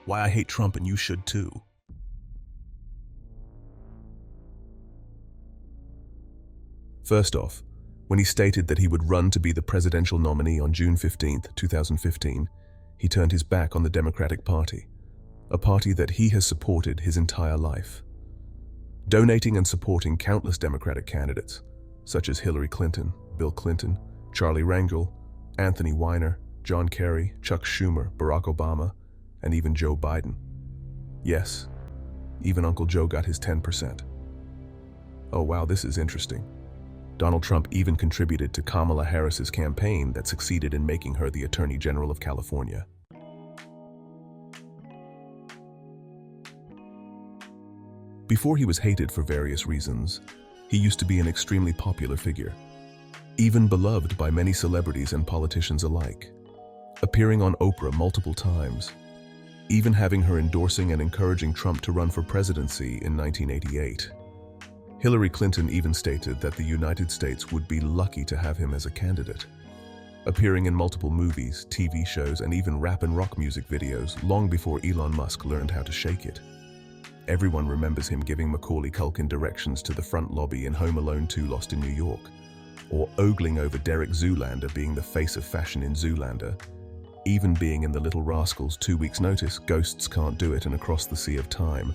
Why I hate Trump and you should too. First off, when he stated that he would run to be the presidential nominee on June 15, 2015, he turned his back on the Democratic Party, a party that he has supported his entire life. Donating and supporting countless Democratic candidates, such as Hillary Clinton, Bill Clinton, Charlie Rangel, Anthony Weiner, John Kerry, Chuck Schumer, Barack Obama, and even Joe Biden. Yes, even Uncle Joe got his 10%. Oh wow, this is interesting. Donald Trump even contributed to Kamala Harris's campaign that succeeded in making her the Attorney General of California. Before he was hated for various reasons, he used to be an extremely popular figure, even beloved by many celebrities and politicians alike, appearing on Oprah multiple times, even having her endorsing and encouraging Trump to run for presidency in 1988. Hillary Clinton even stated that the United States would be lucky to have him as a candidate, appearing in multiple movies, TV shows, and even rap and rock music videos long before Elon Musk learned how to shake it. Everyone remembers him giving Macaulay Culkin directions to the front lobby in Home Alone 2 Lost in New York, or ogling over Derek Zoolander being the face of fashion in Zoolander, even being in The Little Rascals' 2 Weeks' Notice, Ghosts Can't Do It, and Across the Sea of Time,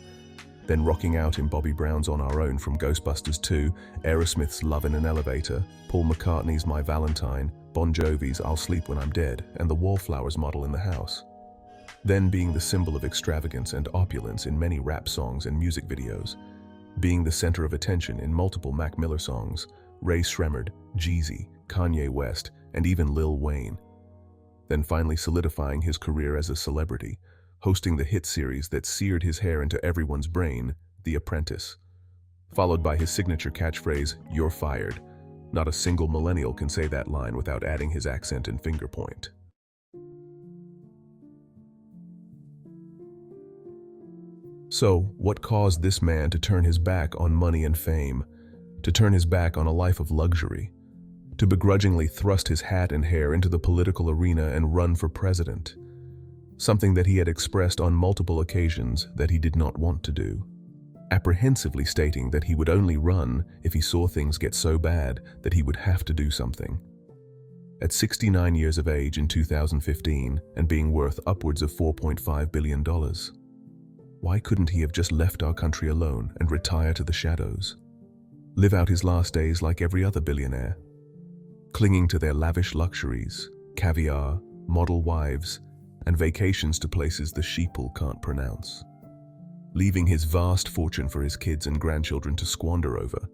then rocking out in Bobby Brown's On Our Own from Ghostbusters 2, Aerosmith's Love in an Elevator, Paul McCartney's My Valentine, Bon Jovi's I'll Sleep When I'm Dead, and the Wallflowers model in the house. Then being the symbol of extravagance and opulence in many rap songs and music videos, being the center of attention in multiple Mac Miller songs, Ray Shremmerd, Jeezy, Kanye West, and even Lil Wayne. Then finally solidifying his career as a celebrity, hosting the hit series that seared his hair into everyone's brain, The Apprentice, followed by his signature catchphrase, "You're fired." Not a single millennial can say that line without adding his accent and finger point. So, what caused this man to turn his back on money and fame, to turn his back on a life of luxury, to begrudgingly thrust his hat and hair into the political arena and run for president? Something that he had expressed on multiple occasions that he did not want to do, apprehensively stating that he would only run if he saw things get so bad that he would have to do something. At 69 years of age in 2015 and being worth upwards of $4.5 billion, why couldn't he have just left our country alone and retire to the shadows? Live out his last days like every other billionaire, clinging to their lavish luxuries, caviar, model wives, and vacations to places the sheeple can't pronounce, leaving his vast fortune for his kids and grandchildren to squander over.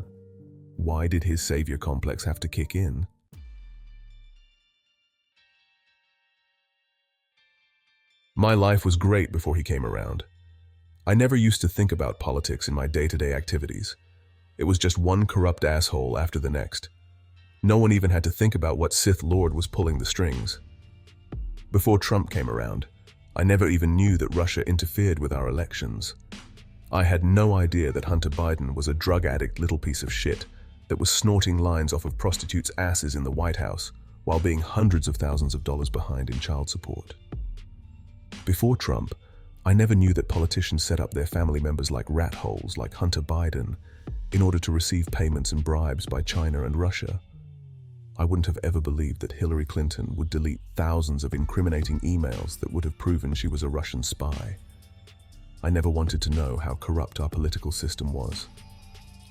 Why did his savior complex have to kick in? My life was great before he came around. I never used to think about politics in my day-to-day activities. It was just one corrupt asshole after the next. No one even had to think about what Sith Lord was pulling the strings. Before Trump came around, I never even knew that Russia interfered with our elections. I had no idea that Hunter Biden was a drug addict little piece of shit that was snorting lines off of prostitutes' asses in the White House while being hundreds of thousands of dollars behind in child support. Before Trump, I never knew that politicians set up their family members like rat holes like Hunter Biden in order to receive payments and bribes by China and Russia. I wouldn't have ever believed that Hillary Clinton would delete thousands of incriminating emails that would have proven she was a Russian spy. I never wanted to know how corrupt our political system was.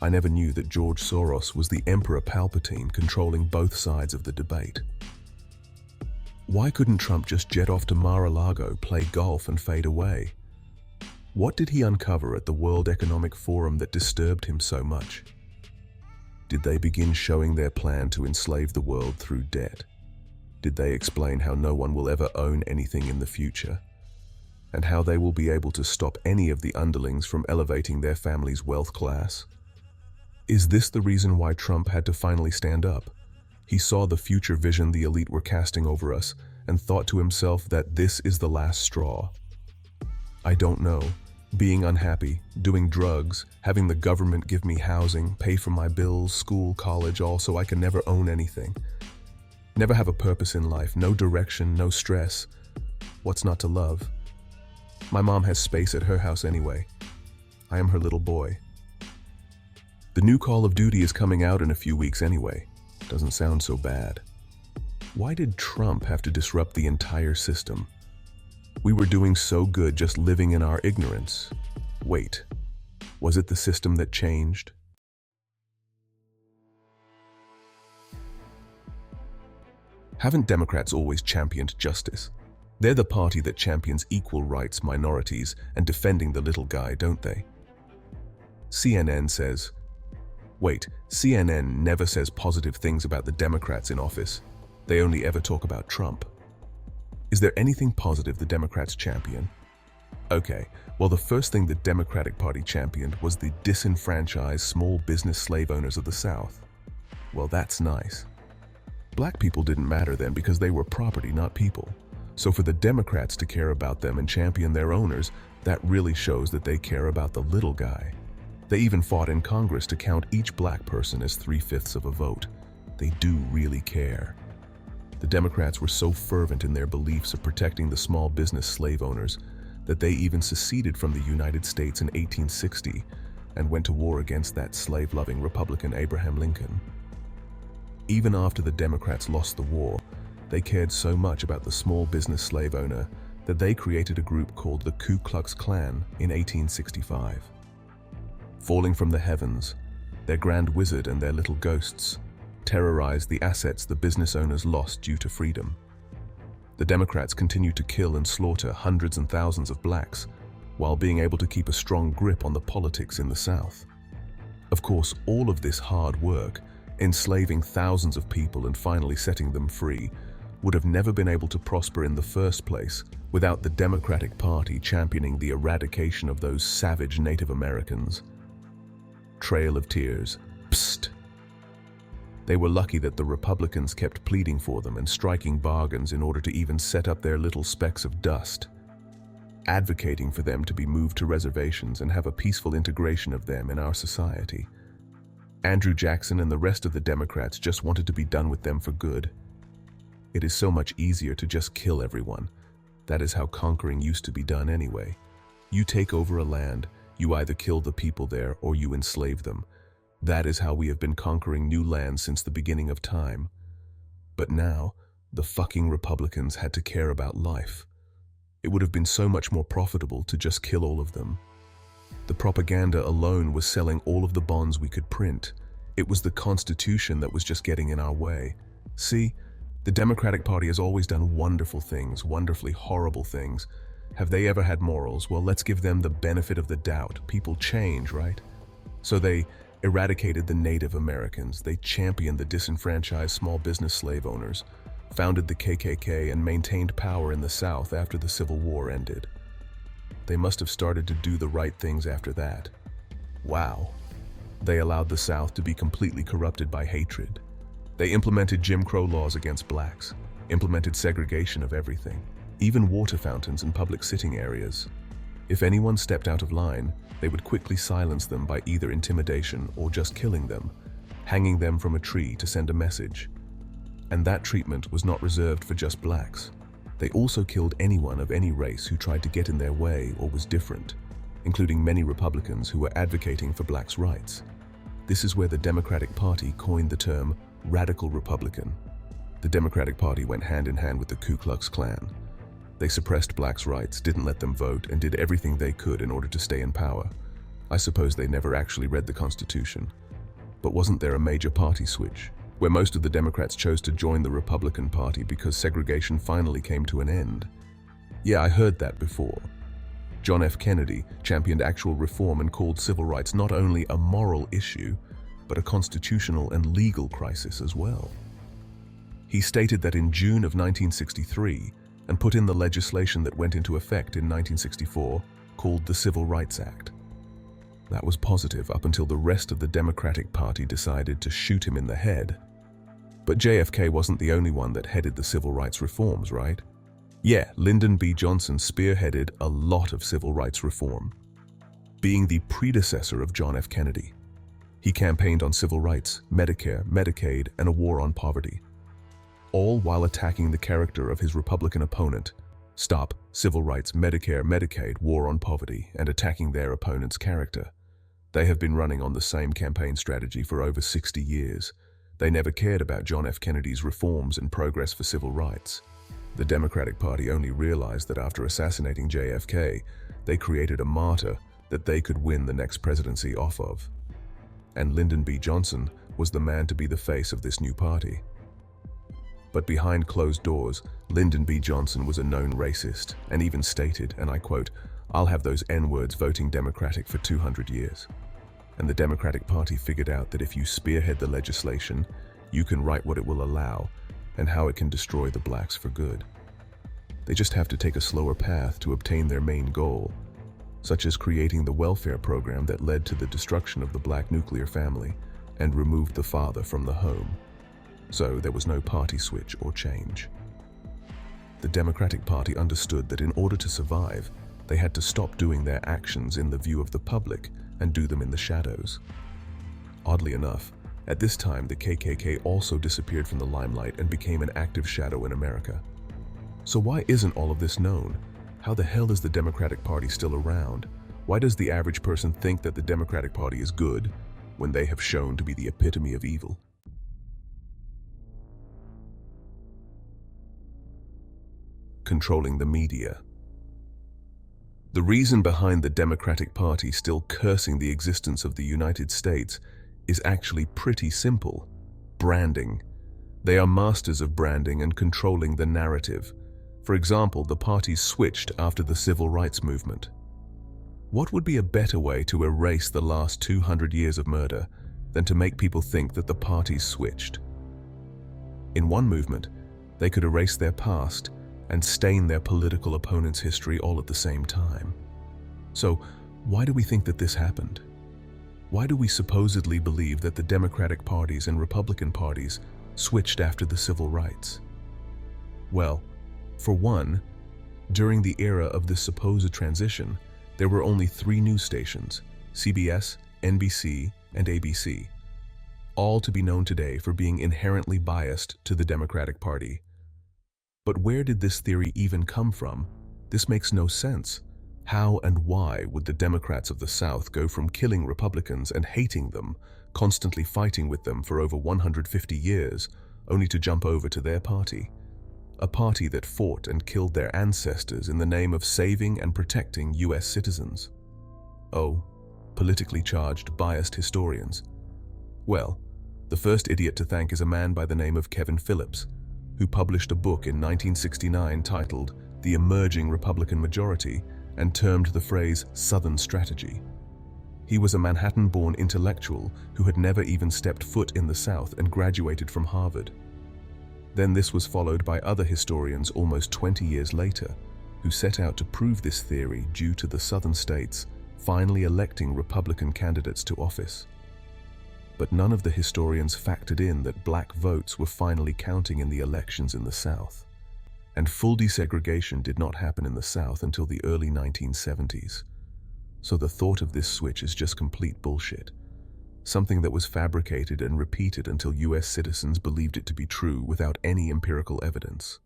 I never knew that George Soros was the Emperor Palpatine controlling both sides of the debate. Why couldn't Trump just jet off to Mar-a-Lago, play golf, and fade away? What did he uncover at the World Economic Forum that disturbed him so much? Did they begin showing their plan to enslave the world through debt? Did they explain how no one will ever own anything in the future? And how they will be able to stop any of the underlings from elevating their family's wealth class? Is this the reason why Trump had to finally stand up? He saw the future vision the elite were casting over us and thought to himself that this is the last straw. I don't know. Being unhappy, doing drugs, having the government give me housing, pay for my bills, school, college, all so I can never own anything. Never have a purpose in life, no direction, no stress. What's not to love? My mom has space at her house anyway. I am her little boy. The new Call of Duty is coming out in a few weeks anyway. Doesn't sound so bad. Why did Trump have to disrupt the entire system? We were doing so good just living in our ignorance. Wait, was it the system that changed? Haven't Democrats always championed justice? They're the party that champions equal rights, minorities, and defending the little guy, don't they? CNN says, wait, CNN never says positive things about the Democrats in office. They only ever talk about Trump. Is there anything positive the Democrats champion? Okay, well, the first thing the Democratic Party championed was the disenfranchised small business slave owners of the South. Well, that's nice. Black people didn't matter then because they were property, not people. So for the Democrats to care about them and champion their owners, that really shows that they care about the little guy. They even fought in Congress to count each black person as 3/5 of a vote. They do really care. The Democrats were so fervent in their beliefs of protecting the small business slave owners that they even seceded from the United States in 1860 and went to war against that slave-loving Republican Abraham Lincoln. Even after the Democrats lost the war, they cared so much about the small business slave owner that they created a group called the Ku Klux Klan in 1865. Falling from the heavens, their grand wizard and their little ghosts terrorized the assets the business owners lost due to freedom. The Democrats continued to kill and slaughter hundreds and thousands of blacks while being able to keep a strong grip on the politics in the South. Of course, all of this hard work, enslaving thousands of people and finally setting them free, would have never been able to prosper in the first place without the Democratic Party championing the eradication of those savage Native Americans. Trail of Tears. Psst. They were lucky that the Republicans kept pleading for them and striking bargains in order to even set up their little specks of dust, advocating for them to be moved to reservations and have a peaceful integration of them in our society. Andrew Jackson and the rest of the Democrats just wanted to be done with them for good. It is so much easier to just kill everyone. That is how conquering used to be done anyway. You take over a land, you either kill the people there or you enslave them. That is how we have been conquering new lands since the beginning of time. But now, the fucking Republicans had to care about life. It would have been so much more profitable to just kill all of them. The propaganda alone was selling all of the bonds we could print. It was the Constitution that was just getting in our way. See, the Democratic Party has always done wonderful things, wonderfully horrible things. Have they ever had morals? Well, let's give them the benefit of the doubt. People change, right? So they eradicated the Native Americans. They championed the disenfranchised small business slave owners, founded the KKK, and maintained power in the South after the Civil War ended. They must have started to do the right things after that. Wow. They allowed the South to be completely corrupted by hatred. They implemented Jim Crow laws against blacks, implemented segregation of everything, even water fountains in public sitting areas. If anyone stepped out of line, they would quickly silence them by either intimidation or just killing them, hanging them from a tree to send a message. And that treatment was not reserved for just blacks. They also killed anyone of any race who tried to get in their way or was different, including many Republicans who were advocating for blacks' rights. This is where the Democratic Party coined the term radical Republican. The Democratic Party went hand in hand with the Ku Klux Klan. They suppressed blacks' rights, didn't let them vote, and did everything they could in order to stay in power. I suppose they never actually read the Constitution. But wasn't there a major party switch, where most of the Democrats chose to join the Republican Party because segregation finally came to an end? Yeah, I heard that before. John F. Kennedy championed actual reform and called civil rights not only a moral issue, but a constitutional and legal crisis as well. He stated that in June of 1963, and put in the legislation that went into effect in 1964, called the Civil Rights Act. That was positive up until the rest of the Democratic Party decided to shoot him in the head. But JFK wasn't the only one that headed the civil rights reforms, right? Yeah, Lyndon B. Johnson spearheaded a lot of civil rights reform, being the predecessor of John F. Kennedy. He campaigned on civil rights, Medicare, Medicaid, and a war on poverty, all while attacking the character of his Republican opponent, Stop civil rights, Medicare, Medicaid, war on poverty, and attacking their opponent's character. They have been running on the same campaign strategy for over 60 years. They never cared about John F. Kennedy's reforms and progress for civil rights. The Democratic Party only realized that after assassinating JFK, they created a martyr that they could win the next presidency off of. And Lyndon B. Johnson was the man to be the face of this new party. But behind closed doors, Lyndon B. Johnson was a known racist and even stated, and I quote, "I'll have those N-words voting Democratic for 200 years. And the Democratic Party figured out that if you spearhead the legislation, you can write what it will allow and how it can destroy the blacks for good. They just have to take a slower path to obtain their main goal, such as creating the welfare program that led to the destruction of the black nuclear family and removed the father from the home. So there was no party switch or change. The Democratic Party understood that in order to survive, they had to stop doing their actions in the view of the public and do them in the shadows. Oddly enough, at this time the KKK also disappeared from the limelight and became an active shadow in America. So why isn't all of this known? How the hell is the Democratic Party still around? Why does the average person think that the Democratic Party is good when they have shown to be the epitome of evil? Controlling the media. The reason behind the Democratic Party still cursing the existence of the United States is actually pretty simple: branding. They are masters of branding and controlling the narrative. For example, the parties switched after the civil rights movement. What would be a better way to erase the last 200 years of murder than to make people think that the parties switched? In one movement, they could erase their past and stain their political opponent's history all at the same time. So, why do we think that this happened? Why do we supposedly believe that the Democratic parties and Republican parties switched after the civil rights? Well, for one, during the era of this supposed transition, there were only 3 news stations: CBS, NBC, and ABC, all to be known today for being inherently biased to the Democratic Party. But where did this theory even come from? This makes no sense. How and why would the Democrats of the South go from killing Republicans and hating them, constantly fighting with them for over 150 years, only to jump over to their party? A party that fought and killed their ancestors in the name of saving and protecting US citizens. Oh, politically charged, biased historians. Well, the first idiot to thank is a man by the name of Kevin Phillips, who published a book in 1969 titled The Emerging Republican Majority and termed the phrase Southern Strategy. He was a Manhattan-born intellectual who had never even stepped foot in the South and graduated from Harvard. Then this was followed by other historians almost 20 years later, who set out to prove this theory due to the Southern states finally electing Republican candidates to office. But none of the historians factored in that black votes were finally counting in the elections in the South. And full desegregation did not happen in the South until the early 1970s. So the thought of this switch is just complete bullshit. Something that was fabricated and repeated until US citizens believed it to be true without any empirical evidence.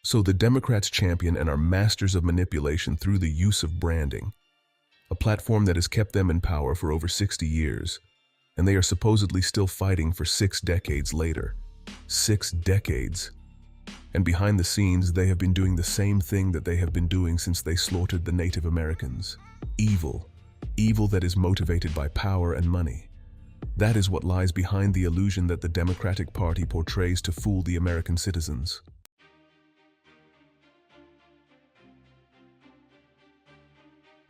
So the Democrats champion and are masters of manipulation through the use of branding, a platform that has kept them in power for over 60 years, and they are supposedly still fighting for 6 decades later. 6 decades. And behind the scenes, they have been doing the same thing that they have been doing since they slaughtered the Native Americans. Evil. Evil that is motivated by power and money. That is what lies behind the illusion that the Democratic Party portrays to fool the American citizens.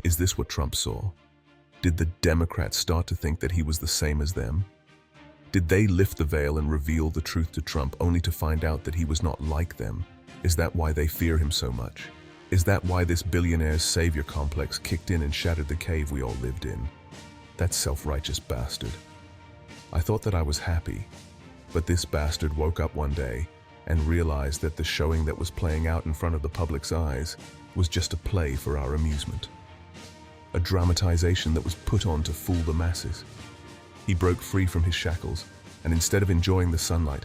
Is this what Trump saw? Did the Democrats start to think that he was the same as them? Did they lift the veil and reveal the truth to Trump only to find out that he was not like them? Is that why they fear him so much? Is that why this billionaire's savior complex kicked in and shattered the cave we all lived in? That self-righteous bastard. I thought that I was happy, but this bastard woke up one day and realized that the showing that was playing out in front of the public's eyes was just a play for our amusement. A dramatization that was put on to fool the masses. He broke free from his shackles, and instead of enjoying the sunlight,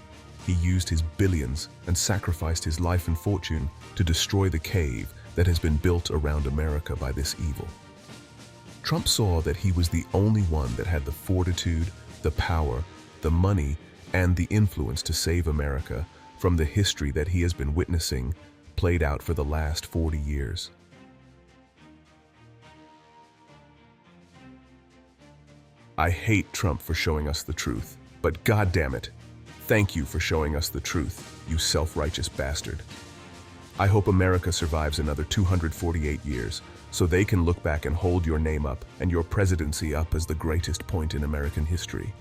he used his billions and sacrificed his life and fortune to destroy the cave that has been built around America by this evil. Trump saw that he was the only one that had the fortitude, the power, the money, and the influence to save America from the history that he has been witnessing played out for the last 40 years. I hate Trump for showing us the truth, but goddamn it, thank you for showing us the truth, you self-righteous bastard. I hope America survives another 248 years, so they can look back and hold your name up and your presidency up as the greatest point in American history,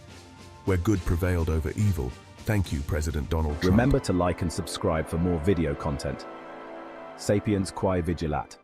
where good prevailed over evil. Thank you, President Donald Trump. Remember to like and subscribe for more video content. Sapiens Quae Vigilat.